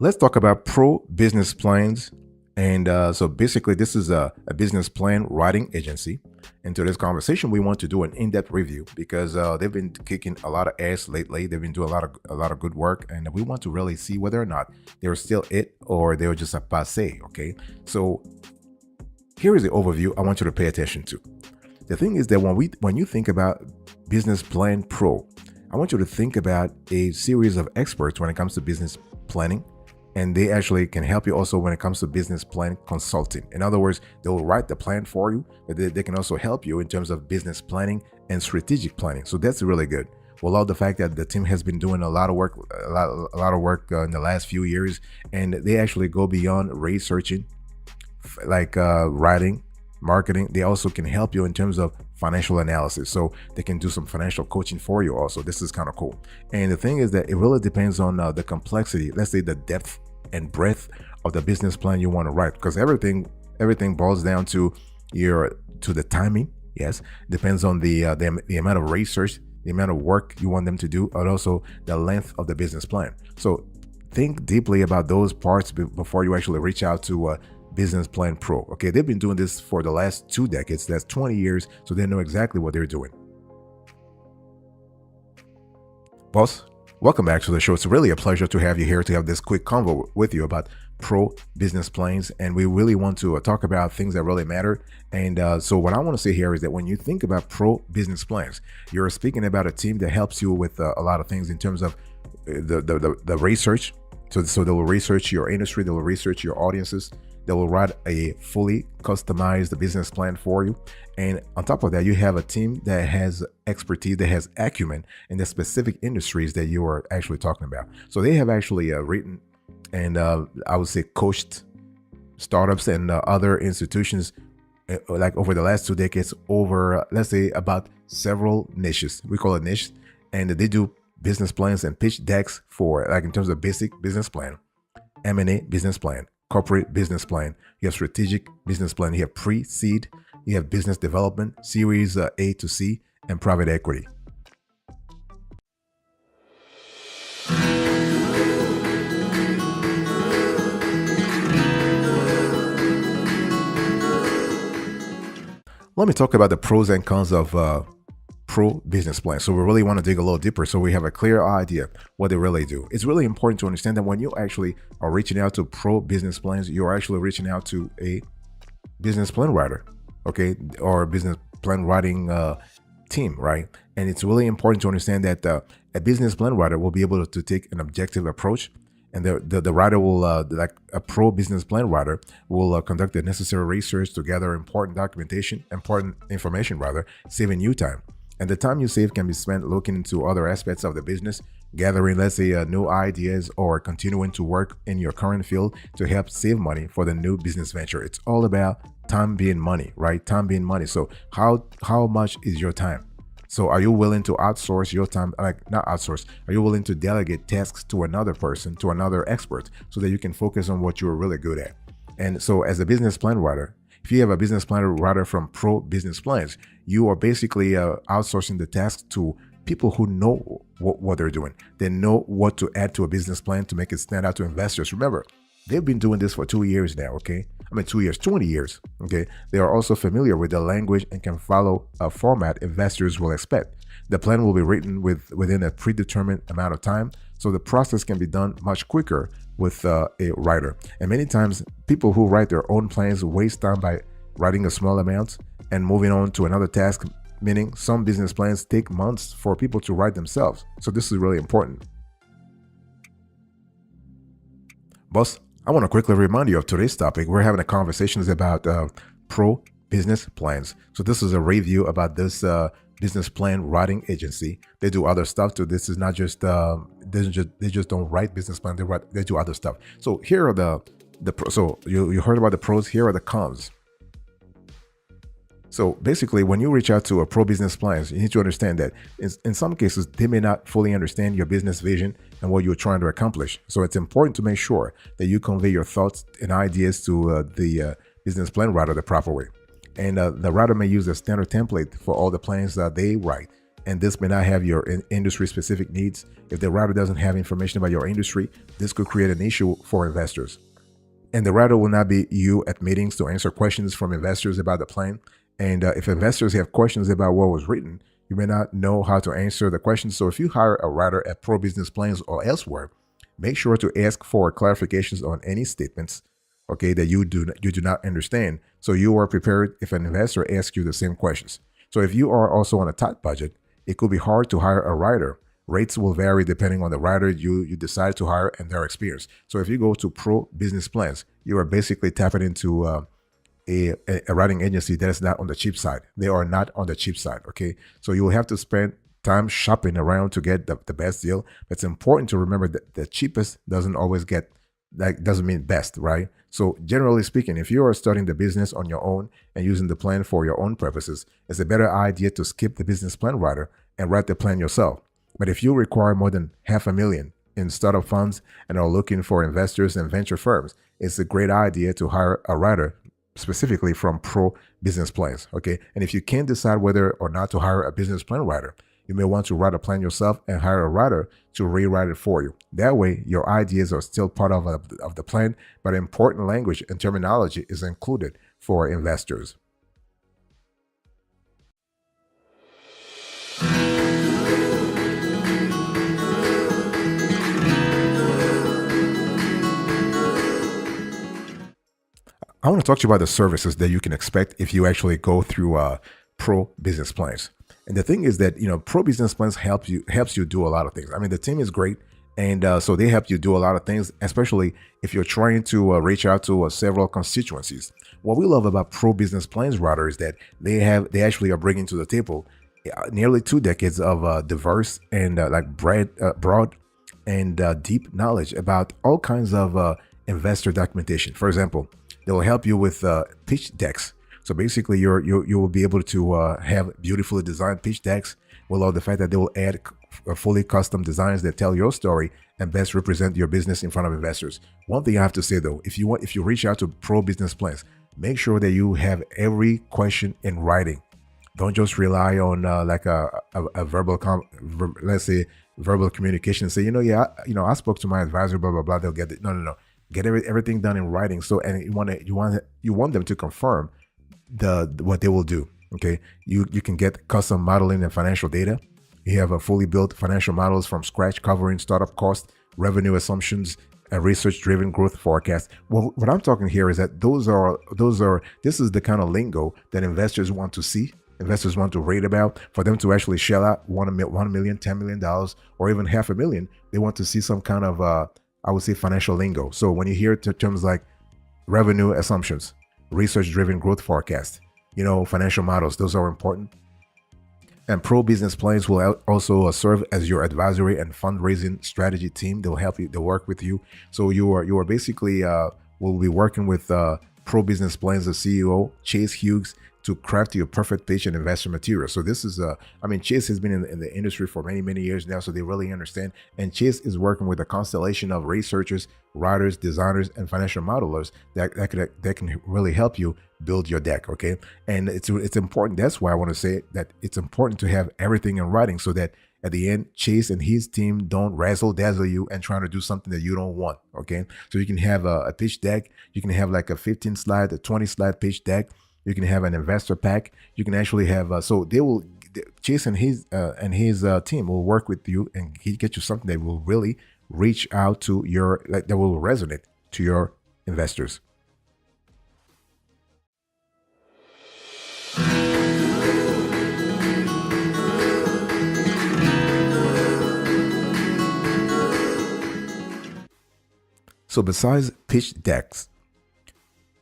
Let's talk about pro business plans. And so basically, this is a business plan writing agency. And to this conversation, we want to do an in-depth review because they've been kicking a lot of ass lately. They've been doing a lot of good work, and we want to really see whether or not they're still it or they're just a passe. Okay, so here is the overview I want you to pay attention to. The thing is that when you think about Business Plan Pro, I want you to think about a series of experts when it comes to business planning, and they actually can help you also when it comes to business plan consulting. In other words, they will write the plan for you, but they can also help you in terms of business planning and strategic planning. So that's really good. We love the fact that the team has been doing a lot of work, in the last few years, and they actually go beyond researching, like writing, marketing. They also can help you in terms of financial analysis, so they can do some financial coaching for you also. This is kind of cool. And the thing is that it really depends on the complexity, let's say the depth and breadth of the business plan you want to write, because everything boils down to the timing. Yes, depends on the amount of research, the amount of work you want them to do, and also the length of the business plan. So think deeply about those parts before you actually reach out to Business Plan Pro. Okay, they've been doing this for the last 2 decades. That's 20 years, so they know exactly what they're doing. Boss, welcome back to the show. It's really a pleasure to have you here to have this quick convo with you about pro business plans, and we really want to talk about things that really matter. And so what I want to say here is that when you think about pro business plans, you're speaking about a team that helps you with a lot of things in terms of the research. So they will research your industry, they will research your audiences, they will write a fully customized business plan for you. And on top of that, you have a team that has expertise, that has acumen in the specific industries that you are actually talking about. So they have actually written and I would say coached startups and other institutions like over the last 2 decades over, let's say, about several niches. We call it niche. And they do business plans and pitch decks for, like, in terms of basic business plan, M&A business plan, corporate business plan, you have strategic business plan, you have pre-seed, you have business development, series A to C, and private equity. Let me talk about the pros and cons of pro business plan. So we really want to dig a little deeper so we have a clear idea what they really do. It's really important to understand that when you actually are reaching out to pro business plans, you're actually reaching out to a business plan writer, okay, or a business plan writing team, right? And it's really important to understand that a business plan writer will be able to take an objective approach, and the writer will, like a pro business plan writer, will conduct the necessary research to gather important information rather, saving you time. And the time you save can be spent looking into other aspects of the business, gathering, let's say, new ideas, or continuing to work in your current field to help save money for the new business venture. It's all about time being money, right? Time being money. So how much is your time? So are you willing to outsource your time, like not outsource, are you willing to delegate tasks to another person, to another expert, so that you can focus on what you're really good at? And so as a business plan writer, if you have a business plan writer from Pro Business Plans, you are basically outsourcing the tasks to people who know what they're doing. They know what to add to a business plan to make it stand out to investors. Remember, they've been doing this for 2 years now, okay? 2 years, 20 years, okay? They are also familiar with the language and can follow a format investors will expect. The plan will be written within a predetermined amount of time, so the process can be done much quicker with a writer. And many times, people who write their own plans waste time by writing a small amount and moving on to another task, meaning some business plans take months for people to write themselves. So this is really important. Boss, I want to quickly remind you of today's topic. We're having a conversation about pro business plans. So this is a review about this business plan writing agency. They do other stuff too. This is not just they just don't write business plan. They do other stuff. So here are the pros. So you heard about the pros. Here are the cons. So basically, when you reach out to a pro business plans, you need to understand that in some cases, they may not fully understand your business vision and what you're trying to accomplish. So it's important to make sure that you convey your thoughts and ideas to the business plan writer the proper way. And the writer may use a standard template for all the plans that they write. and this may not have your industry specific needs. If the writer doesn't have information about your industry, this could create an issue for investors. And the writer will not be you at meetings to answer questions from investors about the plan. And if investors have questions about what was written, you may not know how to answer the questions. So if you hire a writer at Pro Business Plans or elsewhere, make sure to ask for clarifications on any statements, okay, that you do not understand, so you are prepared if an investor asks you the same questions. So if you are also on a tight budget, it could be hard to hire a writer. Rates will vary depending on the writer you decide to hire and their experience. So if you go to Pro Business Plans, you are basically tapping into a writing agency that is not on the cheap side. They are not on the cheap side, okay? So you will have to spend time shopping around to get the best deal. But it's important to remember that the cheapest doesn't always get, that doesn't mean best, right? So generally speaking, if you are starting the business on your own and using the plan for your own purposes, it's a better idea to skip the business plan writer and write the plan yourself. But if you require more than $500,000 in startup funds and are looking for investors and venture firms, it's a great idea to hire a writer specifically from Pro Business Plans, okay? And if you can't decide whether or not to hire a business plan writer, you may want to write a plan yourself and hire a writer to rewrite it for you. That way, your ideas are still part of the plan, but important language and terminology is included for investors. I want to talk to you about the services that you can expect if you actually go through Pro Business Plans. And the thing is that, Pro Business Plans helps you do a lot of things. I mean, the team is great, and so they help you do a lot of things, especially if you're trying to reach out to several constituencies. What we love about Pro Business Plans writer is that they actually are bringing to the table nearly 2 decades of diverse and broad and deep knowledge about all kinds of investor documentation. For example, they will help you with pitch decks. So basically, you will be able to have beautifully designed pitch decks. We love the fact that they will add fully custom designs that tell your story and best represent your business in front of investors. One thing I have to say though, if you reach out to Pro Business Plans, make sure that you have every question in writing. Don't just rely on a verbal verbal communication and say, I spoke to my advisor, blah blah blah. They'll get it. No. Get everything done in writing. So, and you want them to confirm what they will do. Okay, you can get custom modeling and financial data. You have a fully built financial models from scratch covering startup costs, revenue assumptions, and research-driven growth forecast. Well, what I'm talking here is that this is the kind of lingo that investors want to see. Investors want to read about. For them to actually shell out $1 million, $10 million, or even $500,000, they want to see some kind of I would say financial lingo. So when you hear terms like revenue assumptions, research-driven growth forecast, financial models, those are important. And Pro Business Plans will also serve as your advisory and fundraising strategy team. They'll help you, they'll work with you. So you are basically will be working with Pro Business Plans, the CEO, Chase Hughes, to craft your perfect pitch and investor material. So this is, Chase has been in the industry for many, many years now, so they really understand. And Chase is working with a constellation of researchers, writers, designers, and financial modelers that can really help you build your deck, okay? And it's important. That's why I want to say that it's important to have everything in writing so that at the end, Chase and his team don't razzle dazzle you and trying to do something that you don't want, okay? So you can have a pitch deck. You can have like a 15 slide, a 20 slide pitch deck. You can have an investor pack. You can actually have Chase and his team will work with you and he get you something that will really reach out to that will resonate to your investors. So besides pitch decks,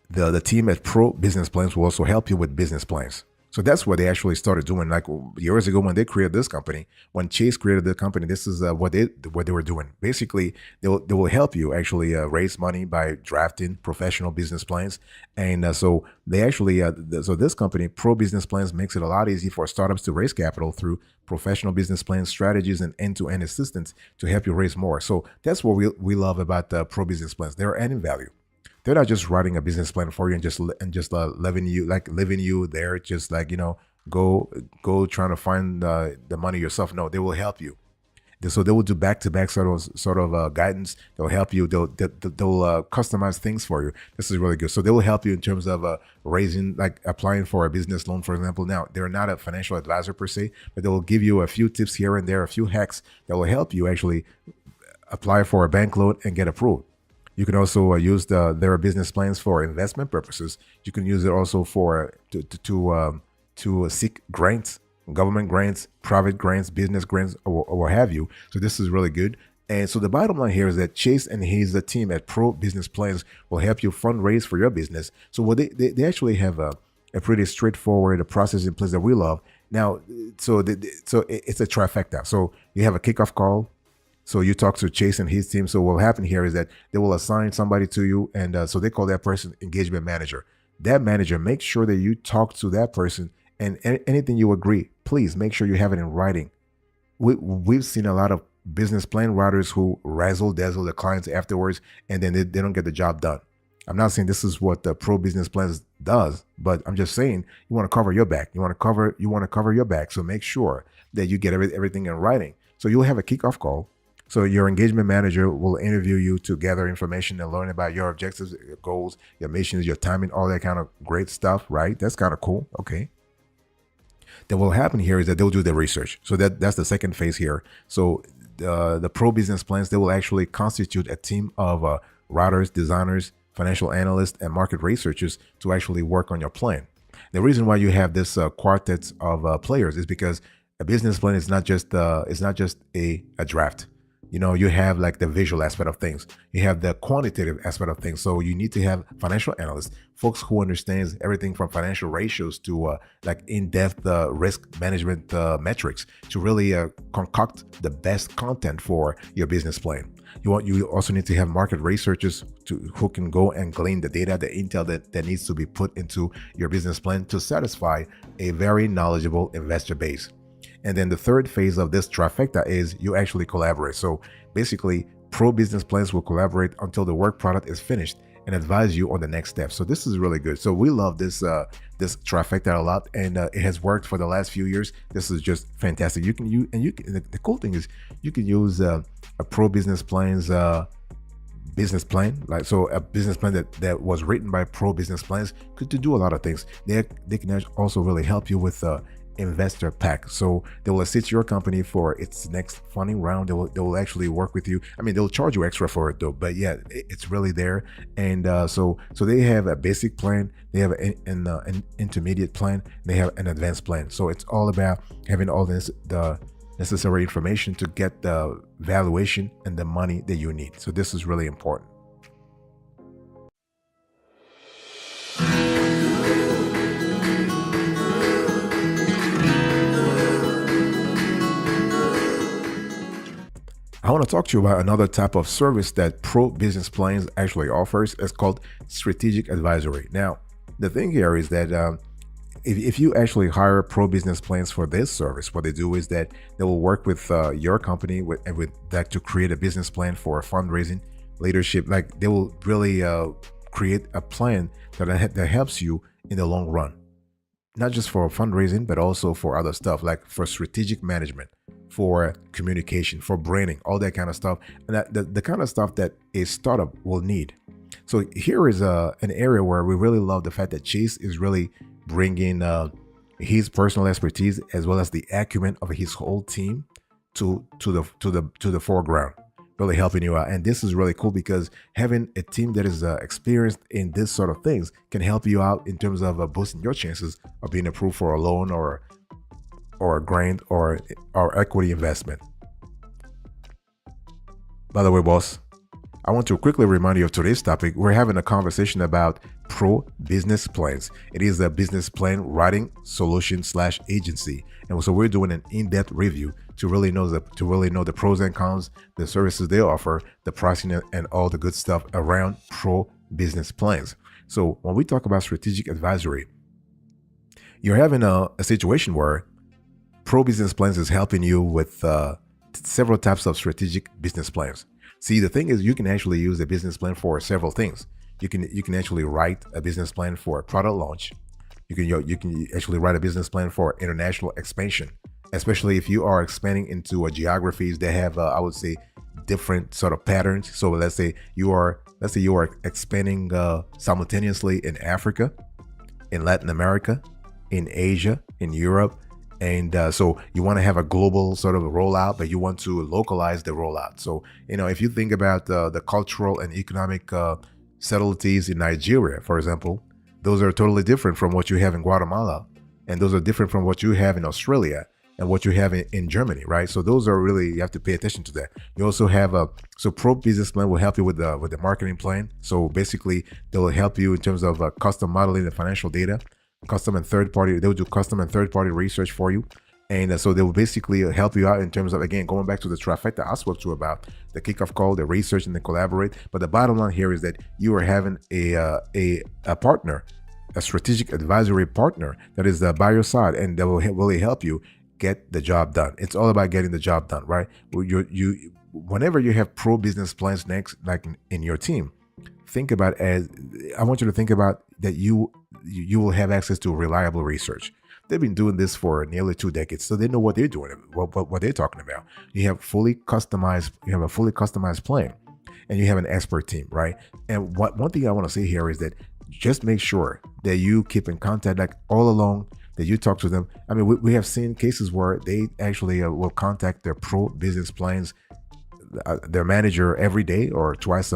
the team at Pro Business Plans will also help you with business plans. So that's what they actually started doing. Like years ago when they created this company, when Chase created the company, this is what they were doing. Basically, they will help you actually raise money by drafting professional business plans. And so they actually, so this company, Pro Business Plans, makes it a lot easier for startups to raise capital through professional business plans, strategies, and end-to-end assistance to help you raise more. So that's what we love about Pro Business Plans. They're adding value. They're not just writing a business plan for you and just living you there, just like go trying to find the money yourself. No, they will help you. So they will do back-to-back sort of guidance. They'll help you. They'll customize things for you. This is really good. So they will help you in terms of raising, like applying for a business loan, for example. Now, they're not a financial advisor per se, but they will give you a few tips here and there, a few hacks that will help you actually apply for a bank loan and get approved. You can also use their business plans for investment purposes. You can use it also for to seek grants, government grants, private grants, business grants, or what have you. So this is really good. And so the bottom line here is that Chase and his team at Pro Business Plans will help you fundraise for your business. So what they actually have a pretty straightforward process in place that we love. Now, so it's a trifecta. So you have a kickoff call. So you talk to Chase and his team. So what will happen here is that they will assign somebody to you, and so they call that person engagement manager. That manager makes sure that you talk to that person, and anything you agree, please make sure you have it in writing. We've seen a lot of business plan writers who razzle dazzle the clients afterwards, and then they don't get the job done. I'm not saying this is what the Pro Business Plans does, but I'm just saying you want to cover your back. You want to cover your back. So make sure that you get everything in writing. So you'll have a kickoff call. So your engagement manager will interview you to gather information and learn about your objectives, your goals, your missions, your timing, all that kind of great stuff, right? That's kind of cool. Okay. Then what will happen here is that they'll do the research. So that's the second phase here. So the Pro Business Plans, they will actually constitute a team of writers, designers, financial analysts, and market researchers to actually work on your plan. The reason why you have this quartet of players is because a business plan is not just a draft. You know, you have like the visual aspect of things. You have the quantitative aspect of things. So you need to have financial analysts, folks who understands everything from financial ratios to like in-depth risk management metrics to really concoct the best content for your business plan. You also need to have market researchers who can go and glean the data, the intel that needs to be put into your business plan to satisfy a very knowledgeable investor base. And then the third phase of this trifecta is you actually collaborate. So basically, Pro Business Plans will collaborate until the work product is finished and advise you on the next step. So this is really good. So we love this this trifecta a lot, and it has worked for the last few years. This is just fantastic. You can use, and the cool thing is you can use a Pro Business Plans business plan, like so a business plan that was written by Pro Business Plans could do a lot of things. They can also really help you with investor pack. So they will assist your company for its next funding round. They will actually work with you. I mean, they'll charge you extra for it though, but yeah, it's really there. And so they have a basic plan, they have an intermediate plan, they have an advanced plan. So it's all about having all the necessary information to get the valuation and the money that you need. So this is really important. I want to talk to you about another type of service that Pro Business Plans actually offers. It's called strategic advisory. Now, the thing here is that if you actually hire Pro Business Plans for this service, what they do is that they will work with your company with that to create a business plan for fundraising, leadership. Like they will really create a plan that helps you in the long run, not just for fundraising, but also for other stuff, like for strategic management, for communication, for branding, all that kind of stuff, and the kind of stuff that a startup will need. So here is an area where we really love the fact that Chase is really bringing his personal expertise as well as the acumen of his whole team to the foreground, really helping you out. And this is really cool because having a team that is experienced in this sort of things can help you out in terms of boosting your chances of being approved for a loan or a grant or equity investment. By the way, boss, I want to quickly remind you of today's topic. We're having a conversation about Pro Business Plans. It is a business plan writing solution / agency, and so we're doing an in-depth review to really know the pros and cons, the services they offer, the pricing, and all the good stuff around Pro Business Plans. So when we talk about strategic advisory, you're having a situation where Pro Business Plans is helping you with several types of strategic business plans. See, the thing is, you can actually use a business plan for several things. You can actually write a business plan for a product launch, You can actually write a business plan for international expansion, especially if you are expanding into geographies that have, I would say, different sort of patterns. So let's say you are expanding simultaneously in Africa, in Latin America, in Asia, in Europe. And so you want to have a global sort of rollout, but you want to localize the rollout. So, if you think about the cultural and economic subtleties in Nigeria, for example, those are totally different from what you have in Guatemala. And those are different from what you have in Australia and what you have in Germany, right? So those are really, you have to pay attention to that. You also have so Pro Business Plan will help you with the marketing plan. So basically, they will help you in terms of custom modeling the financial data, custom and third party. They will do custom and third party research for you. And so they will basically help you out in terms of, again, going back to the trifecta I spoke to about the kickoff call, the research, and the collaborate. But the bottom line here is that you are having a partner, a strategic advisory partner that is by your side, and that will really help you get the job done. It's all about getting the job done, right? Whenever you have pro business plans next, like in your team, think about I want you to think about that you will have access to reliable research. They've been doing this for nearly 2 decades, so they know what they're doing, what they're talking about. You have a fully customized plan, and you have an expert team, right? And one thing I want to say here is that just make sure that you keep in contact, like all along, that you talk to them. I mean, we have seen cases where they actually will contact their pro business plans, their manager every day or twice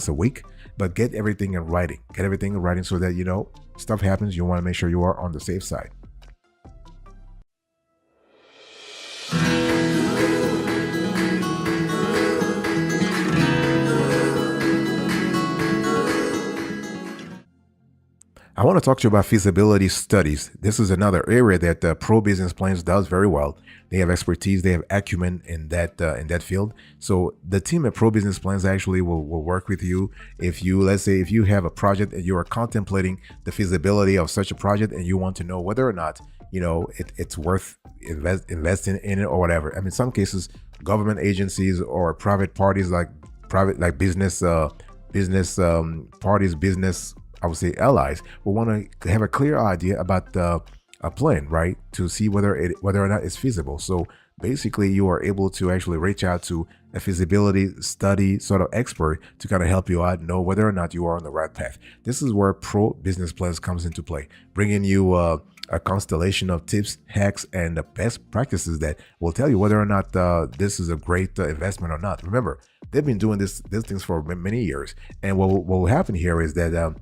a week, but get everything in writing. Get everything in writing so that, stuff happens. You want to make sure you are on the safe side. I want to talk to you about feasibility studies. This is another area that Pro Business Plans does very well. They have expertise, they have acumen in that field. So the team at Pro Business Plans actually will work with you if let's say if you have a project and you are contemplating the feasibility of such a project and you want to know whether or not it's worth investing in it or whatever. I mean, in some cases, government agencies or private parties like business parties, business, I would say, allies will want to have a clear idea about a plan, right? To see whether or not it's feasible. So basically, you are able to actually reach out to a feasibility study sort of expert to kind of help you out, know whether or not you are on the right path. This is where Pro Business Plans comes into play, bringing you a constellation of tips, hacks, and the best practices that will tell you whether or not this is a great investment or not. Remember, they've been doing these things for many years, and what will happen here is that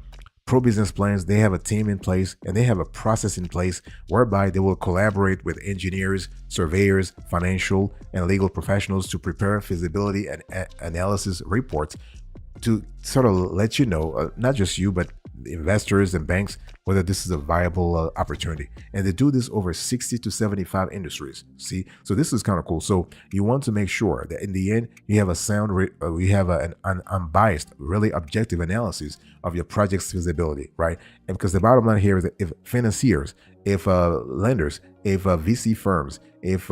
Pro Business Plans, they have a team in place and they have a process in place whereby they will collaborate with engineers, surveyors, financial and legal professionals to prepare feasibility and analysis reports to sort of let you know, not just you, but investors and banks, whether this is a viable opportunity. And they do this over 60 to 75 industries. See, so this is kind of cool. So you want to make sure that in the end, you have a an unbiased, really objective analysis of your project's feasibility, right? And because the bottom line here is that if financiers, if lenders, if VC firms, if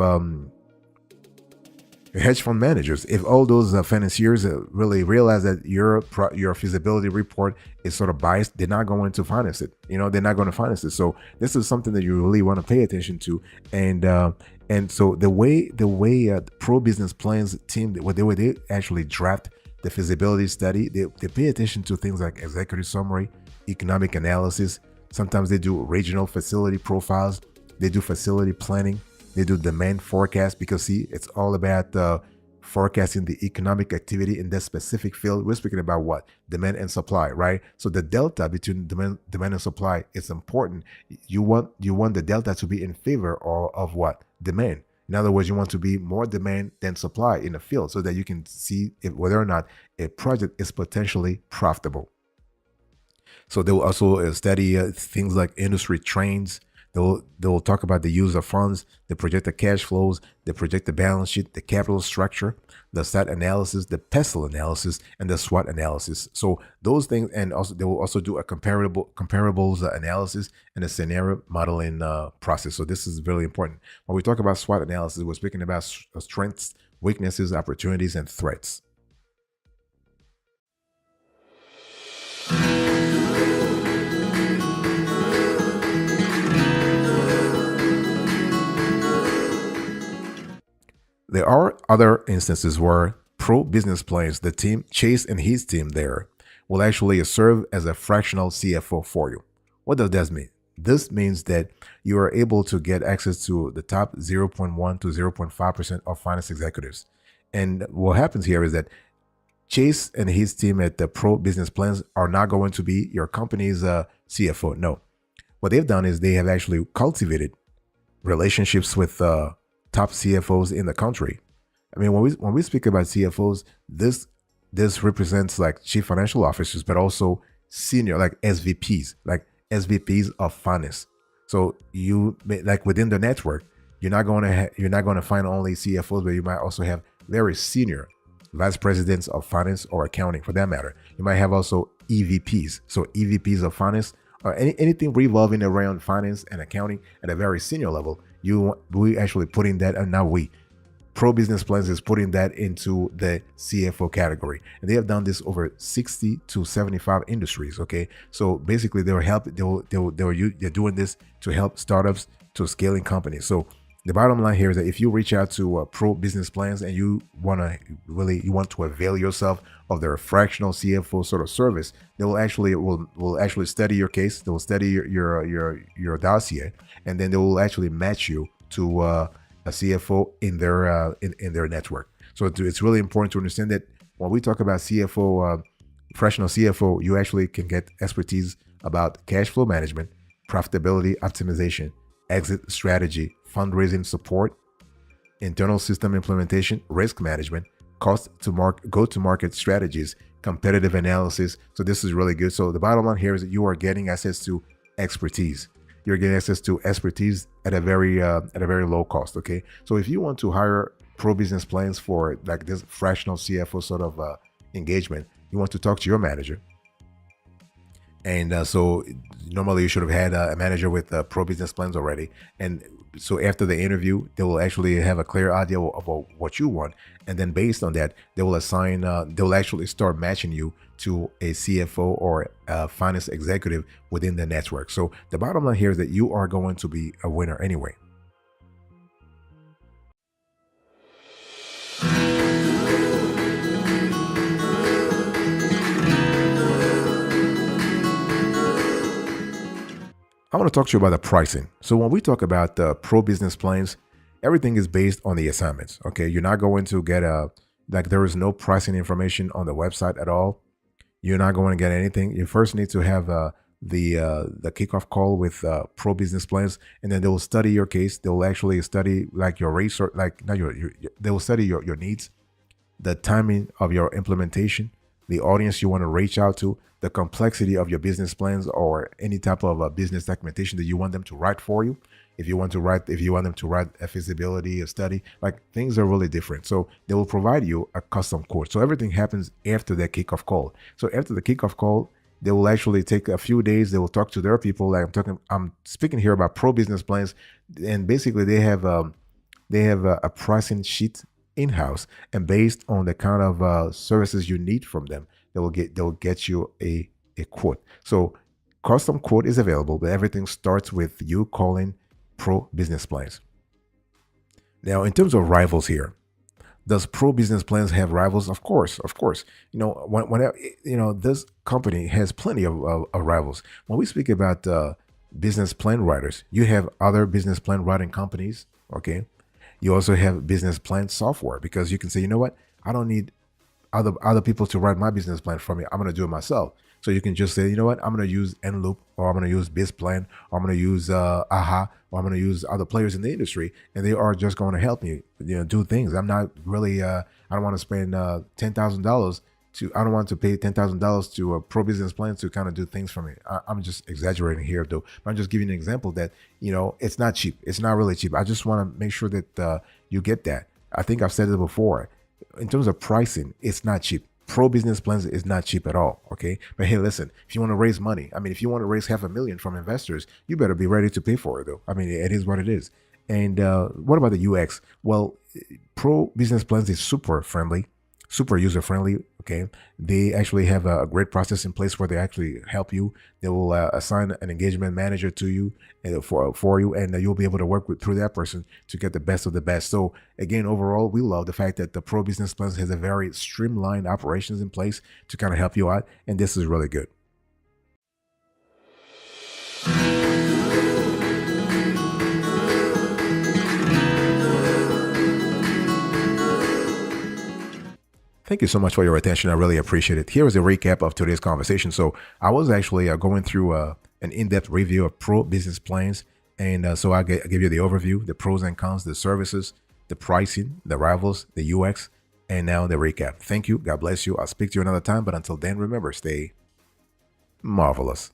hedge fund managers, if all those financiers really realize that your feasibility report is sort of biased, they're not going to finance it. They're not going to finance it. So this is something that you really want to pay attention to. And so the way Pro Business Plans team, the way they actually draft the feasibility study, they pay attention to things like executive summary, economic analysis. Sometimes they do regional facility profiles. They do facility planning. They do demand forecast, because see, it's all about forecasting the economic activity in that specific field. We're speaking about what? Demand and supply, right? So the delta between demand and supply is important. You want the delta to be in favor of what? Demand. In other words, you want to be more demand than supply in the field so that you can see whether or not a project is potentially profitable. So they will also study things like industry trends. They will talk about the use of funds, the projected cash flows, the projected balance sheet, the capital structure, the SAT analysis, the PESTEL analysis, and the SWOT analysis. So those things, and also they will also do a comparables analysis and a scenario modeling process. So this is really important. When we talk about SWOT analysis, we're speaking about strengths, weaknesses, opportunities, and threats. other instances where Pro Business Plans, the team, Chase and his team there, will actually serve as a fractional CFO for you. What does that mean? This means that you are able to get access to the top 0.1 to 0.5% of finance executives. And what happens here is that Chase and his team at the Pro Business Plans are not going to be your company's CFO. No. What they've done is they have actually cultivated relationships with top CFOs in the country. I mean, when we speak about CFOs, this represents like chief financial officers, but also senior like SVPs of finance. So you like within the network, you're not going to find only CFOs, but you might also have very senior vice presidents of finance or accounting, for that matter. You might have also EVPs, so EVPs of finance or anything revolving around finance and accounting at a very senior level. We actually putting that, and now Pro Business Plans is putting that into the CFO category, and they have done this over 60 to 75 industries. Okay, so basically they're doing this to help startups to scaling companies. So the bottom line here is that if you reach out to Pro Business Plans and you want to avail yourself of their fractional CFO sort of service, they will actually study your case. They will study your dossier, and then they will actually match you to a CFO in their network. So it's really important to understand that when we talk about CFO, fractional CFO, you actually can get expertise about cash flow management, profitability optimization, exit strategy, fundraising support, internal system implementation, risk management, go-to-market strategies, competitive analysis. So this is really good. So the bottom line here is that you are getting access to expertise. You're getting access to expertise at a very low cost. Okay, so if you want to hire Pro Business Plans for like this fractional CFO sort of engagement, you want to talk to your manager. And so normally you should have had a manager with Pro Business Plans already. And so after the interview, they will actually have a clear idea about what you want. And then based on that, they will actually start matching you to a CFO or a finance executive within the network. So the bottom line here is that you are going to be a winner anyway. I want to talk to you about the pricing. So when we talk about the Pro Business Plans, everything is based on the assignments. Okay, you're not going to get there is no pricing information on the website at all. You're not going to get anything. You first need to have the kickoff call with Pro Business Plans, and then they will study your case. They will actually study like your research, like not they will study your needs, the timing of your implementation, the audience you want to reach out to, the complexity of your business plans or any type of business documentation that you want them to write for you. If you want them to write a feasibility, a study, like things are really different. So they will provide you a custom quote. So everything happens after that kickoff call. So after the kickoff call, they will actually take a few days. They will talk to their people. Like I'm speaking here about Pro Business Plans, and basically they have a pricing sheet in-house, and based on the kind of services you need from them, they'll get you a quote. So custom quote is available, but everything starts with you calling Pro Business Plans. Now, in terms of rivals here, does Pro Business Plans have rivals? Of course. This company has plenty of rivals. When we speak about business plan writers, you have other business plan writing companies. Okay, you also have business plan software, because you can say, you know what, I don't need other people to write my business plan for me. I'm going to do it myself. So you can just say, you know what, I'm going to use Enloop, or I'm going to use BizPlan, or I'm going to use AHA, or I'm going to use other players in the industry, and they are just going to help me, do things. I'm not really, I don't want to spend $10,000 I don't want to pay $10,000 to a Pro Business Plan to kind of do things for me. I'm just exaggerating here, though. But I'm just giving an example that, it's not cheap. It's not really cheap. I just want to make sure that you get that. I think I've said it before. In terms of pricing, it's not cheap. Pro Business Plans is not cheap at all. Okay. But hey, listen, if you want to raise money, if you want to raise $500,000 from investors, you better be ready to pay for it, though. It is what it is. And what about the UX? Well, Pro Business Plans is super friendly, super user friendly. Okay, they actually have a great process in place where they actually help you. They will assign an engagement manager to you for you, and you'll be able to work through that person to get the best of the best. So again, overall, we love the fact that the Pro Business Plans has a very streamlined operations in place to kind of help you out, and this is really good. Thank you so much for your attention. I really appreciate it. Here is a recap of today's conversation. So I was actually going through an in-depth review of Pro Business Plans. And so I give you the overview, the pros and cons, the services, the pricing, the rivals, the UX, and now the recap. Thank you. God bless you. I'll speak to you another time. But until then, remember, stay marvelous.